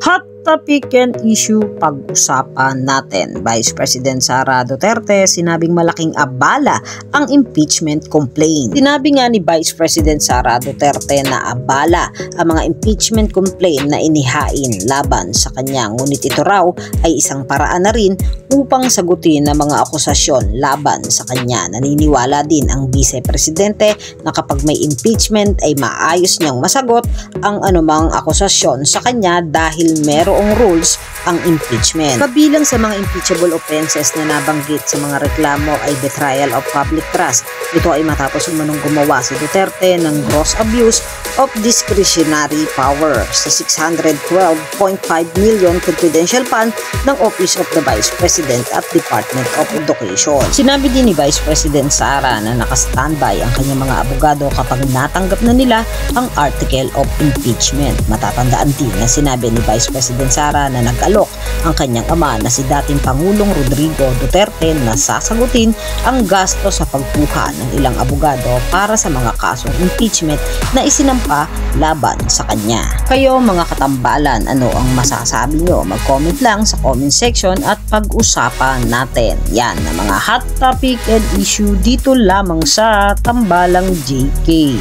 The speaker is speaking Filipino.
Hot topic and issue pag-usapan natin. Vice President Sara Duterte sinabing malaking abala ang impeachment complaint. Sinabi nga ni Vice President Sara Duterte na abala ang mga impeachment complaint na inihain laban sa kanya. Ngunit ito raw ay isang paraan na rin upang sagutin ang mga akusasyon laban sa kanya. Naniniwala din ang Vice Presidente na kapag may impeachment ay maayos niyang masagot ang anumang akusasyon sa kanya dahil merong rules ang impeachment. Kabilang sa mga impeachable offenses na nabanggit sa mga reklamo ay betrayal of public trust. Ito ay matapos umanong gumawa si Duterte ng gross abuse of discretionary power sa 612.5 million confidential fund ng Office of the Vice President at Department of Education. Sinabi din ni Vice President Sara na naka-standby ang kanyang mga abogado kapag natanggap na nila ang article of impeachment. Matatandaan din na sinabi ni Vice President Sara na nag-alok ang kanyang ama na si dating Pangulong Rodrigo Duterte na sasagutin ang gasto sa pagkuha ng ilang abogado para sa mga kasong impeachment na isinampa laban sa kanya. Kayo mga katambalan, ano ang masasabi nyo? Mag-comment lang sa comment section at pag-usapan natin. Yan na mga hot topic and issue dito lamang sa Tambalang JK.